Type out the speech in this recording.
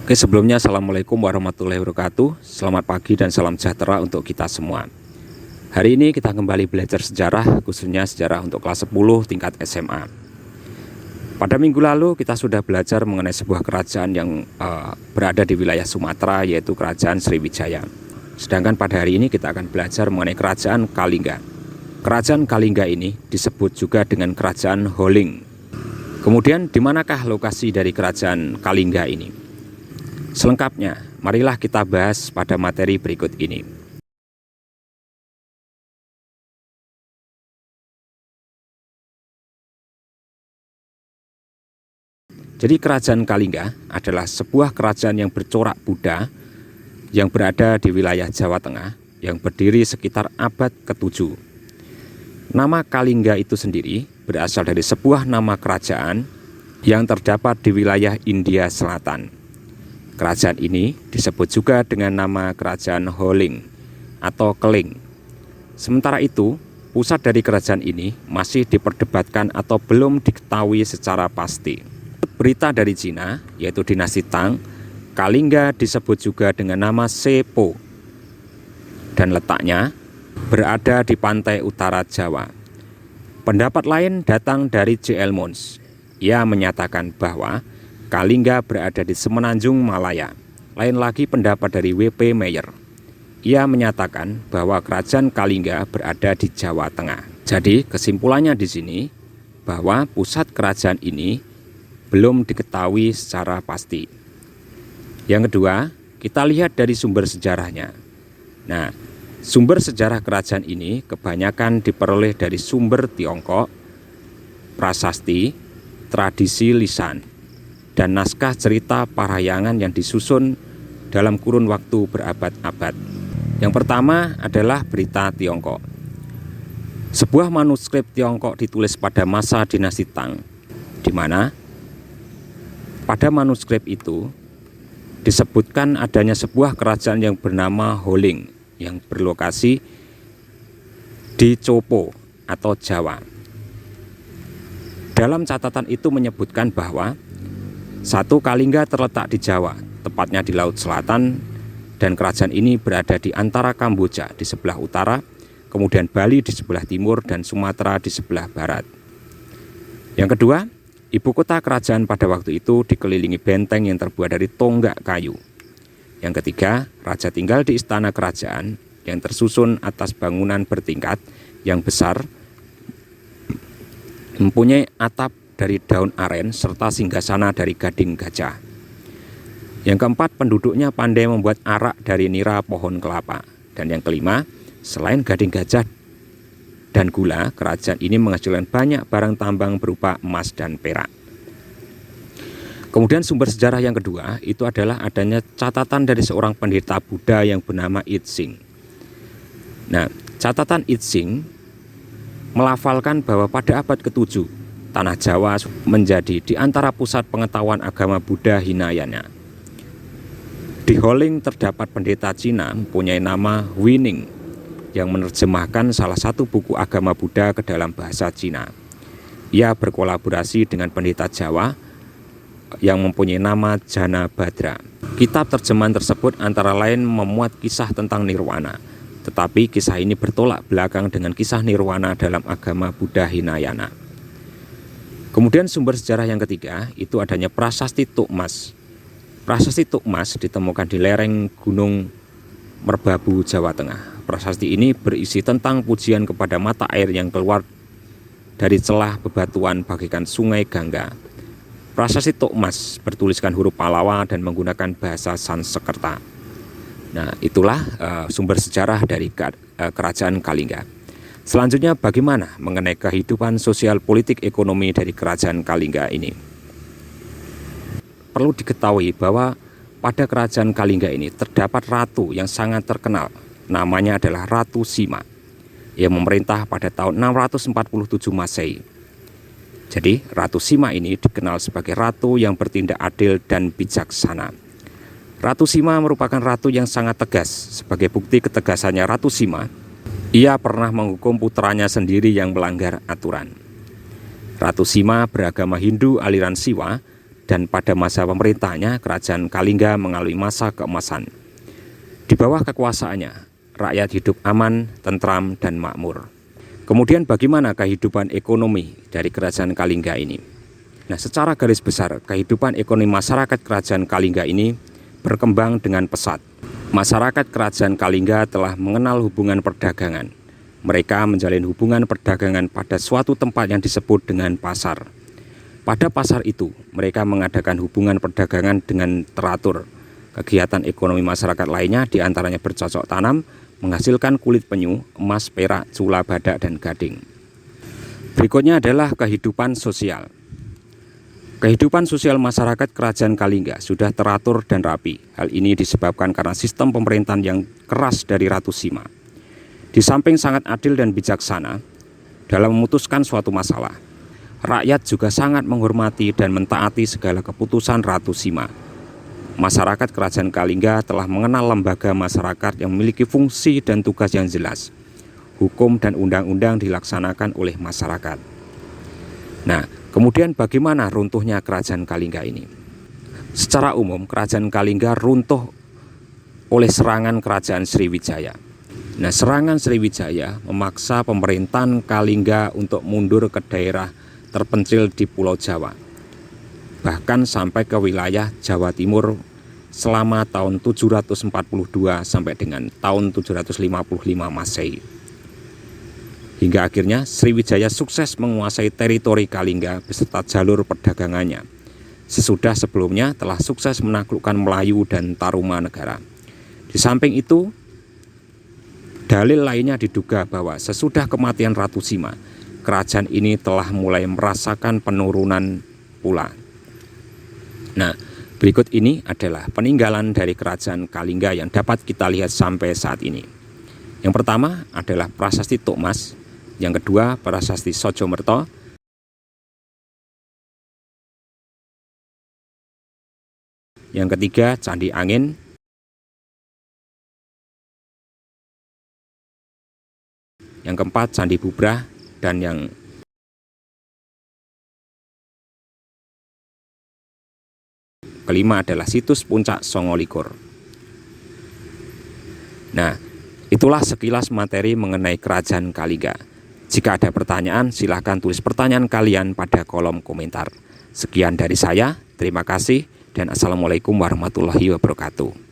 Oke, sebelumnya Assalamualaikum warahmatullahi wabarakatuh. Selamat pagi dan salam sejahtera untuk kita semua. Hari ini kita kembali belajar sejarah, khususnya sejarah untuk kelas 10 tingkat SMA. Pada minggu lalu kita sudah belajar mengenai sebuah kerajaan yang berada di wilayah Sumatera, yaitu Kerajaan Sriwijaya. Sedangkan pada hari ini kita akan belajar mengenai Kerajaan Kalingga. Kerajaan Kalingga ini disebut juga dengan Kerajaan Holling. Kemudian di manakah lokasi dari Kerajaan Kalingga ini? Selengkapnya, marilah kita bahas pada materi berikut ini. Jadi Kerajaan Kalingga adalah sebuah kerajaan yang bercorak Buddha yang berada di wilayah Jawa Tengah yang berdiri sekitar abad ke-7. Nama Kalingga itu sendiri berasal dari sebuah nama kerajaan yang terdapat di wilayah India Selatan. Kerajaan ini disebut juga dengan nama Kerajaan Holling atau Keling. Sementara itu, pusat dari kerajaan ini masih diperdebatkan atau belum diketahui secara pasti. Berita dari Cina, yaitu dinasti Tang, Kalingga disebut juga dengan nama Sepo dan letaknya berada di pantai utara Jawa. Pendapat lain datang dari J.L. Mons. Ia menyatakan bahwa Kalingga berada di Semenanjung Malaya. Lain lagi pendapat dari W.P. Meyer. Ia menyatakan bahwa kerajaan Kalingga berada di Jawa Tengah. Jadi kesimpulannya di sini bahwa pusat kerajaan ini belum diketahui secara pasti. Yang kedua, kita lihat dari sumber sejarahnya. Nah, sumber sejarah kerajaan ini kebanyakan diperoleh dari sumber Tiongkok, prasasti, tradisi lisan, dan naskah cerita parahyangan yang disusun dalam kurun waktu berabad-abad. Yang pertama adalah berita Tiongkok. Sebuah manuskrip Tiongkok ditulis pada masa dinasti Tang, di mana pada manuskrip itu disebutkan adanya sebuah kerajaan yang bernama Holling yang berlokasi di Copo atau Jawa. Dalam catatan itu menyebutkan bahwa satu, Kalingga terletak di Jawa, tepatnya di Laut Selatan, dan kerajaan ini berada di antara Kamboja di sebelah utara, kemudian Bali di sebelah timur, dan Sumatera di sebelah barat. Yang kedua, ibu kota kerajaan pada waktu itu dikelilingi benteng yang terbuat dari tonggak kayu. Yang ketiga, raja tinggal di istana kerajaan yang tersusun atas bangunan bertingkat yang besar, mempunyai atap dari daun aren serta singgasana dari gading gajah. Yang keempat, penduduknya pandai membuat arak dari nira pohon kelapa. Dan yang kelima, selain gading gajah dan gula, kerajaan ini menghasilkan banyak barang tambang berupa emas dan perak. Kemudian sumber sejarah yang kedua itu adalah adanya catatan dari seorang pendeta Buddha yang bernama Itsing. Nah, catatan Itsing melafalkan bahwa pada abad ke-7 Tanah Jawa menjadi di antara pusat pengetahuan agama Buddha Hinayana. Di Holling terdapat pendeta Cina mempunyai nama Wining yang menerjemahkan salah satu buku agama Buddha ke dalam bahasa Cina. Ia berkolaborasi dengan pendeta Jawa yang mempunyai nama Jana Badra. Kitab terjemahan tersebut antara lain memuat kisah tentang nirwana, tetapi kisah ini bertolak belakang dengan kisah nirwana dalam agama Buddha Hinayana. Kemudian sumber sejarah yang ketiga itu adanya prasasti Tukmas. Prasasti Tukmas ditemukan di lereng Gunung Merbabu, Jawa Tengah. Prasasti ini berisi tentang pujian kepada mata air yang keluar dari celah bebatuan bagaikan sungai Gangga. Prasasti Tukmas bertuliskan huruf Pallawa dan menggunakan bahasa Sanskerta. Nah, itulah sumber sejarah dari Kerajaan Kalingga. Selanjutnya, bagaimana mengenai kehidupan sosial politik ekonomi dari Kerajaan Kalingga ini? Perlu diketahui bahwa pada Kerajaan Kalingga ini terdapat ratu yang sangat terkenal. Namanya adalah Ratu Sima yang memerintah pada tahun 647 Masehi. Jadi, Ratu Sima ini dikenal sebagai ratu yang bertindak adil dan bijaksana. Ratu Sima merupakan ratu yang sangat tegas. Sebagai bukti ketegasannya Ratu Sima, ia pernah menghukum putranya sendiri yang melanggar aturan. Ratu Sima beragama Hindu aliran Siwa dan pada masa pemerintahnya Kerajaan Kalingga mengalami masa keemasan. Di bawah kekuasaannya, rakyat hidup aman, tentram, dan makmur. Kemudian bagaimana kehidupan ekonomi dari Kerajaan Kalingga ini? Nah, secara garis besar, kehidupan ekonomi masyarakat Kerajaan Kalingga ini berkembang dengan pesat. Masyarakat Kerajaan Kalingga telah mengenal hubungan perdagangan. Mereka menjalin hubungan perdagangan pada suatu tempat yang disebut dengan pasar. Pada pasar itu, mereka mengadakan hubungan perdagangan dengan teratur. Kegiatan ekonomi masyarakat lainnya diantaranya bercocok tanam, menghasilkan kulit penyu, emas, perak, cula, badak, dan gading. Berikutnya adalah kehidupan sosial. Kehidupan sosial masyarakat Kerajaan Kalingga sudah teratur dan rapi. Hal ini disebabkan karena sistem pemerintahan yang keras dari Ratu Sima. Di samping sangat adil dan bijaksana dalam memutuskan suatu masalah, rakyat juga sangat menghormati dan mentaati segala keputusan Ratu Sima. Masyarakat Kerajaan Kalingga telah mengenal lembaga masyarakat yang memiliki fungsi dan tugas yang jelas. Hukum dan undang-undang dilaksanakan oleh masyarakat. Nah, kemudian bagaimana runtuhnya Kerajaan Kalingga ini? Secara umum, Kerajaan Kalingga runtuh oleh serangan Kerajaan Sriwijaya. Nah, serangan Sriwijaya memaksa pemerintahan Kalingga untuk mundur ke daerah terpencil di Pulau Jawa, bahkan sampai ke wilayah Jawa Timur selama tahun 742 sampai dengan tahun 755 Masehi. Hingga akhirnya Sriwijaya sukses menguasai teritori Kalingga beserta jalur perdagangannya. Sesudah sebelumnya telah sukses menaklukkan Melayu dan Tarumanegara. Di samping itu, dalil lainnya diduga bahwa sesudah kematian Ratu Sima, kerajaan ini telah mulai merasakan penurunan pula. Nah, berikut ini adalah peninggalan dari Kerajaan Kalingga yang dapat kita lihat sampai saat ini. Yang pertama adalah Prasasti Tukmas, yang kedua Prasasti Sojomerto, yang ketiga Candi Angin, yang keempat Candi Bubrah, dan yang kelima adalah situs Puncak Songolikur. Nah, itulah sekilas materi mengenai Kerajaan Kalingga. Jika ada pertanyaan, silahkan tulis pertanyaan kalian pada kolom komentar. Sekian dari saya, terima kasih, dan Assalamualaikum warahmatullahi wabarakatuh.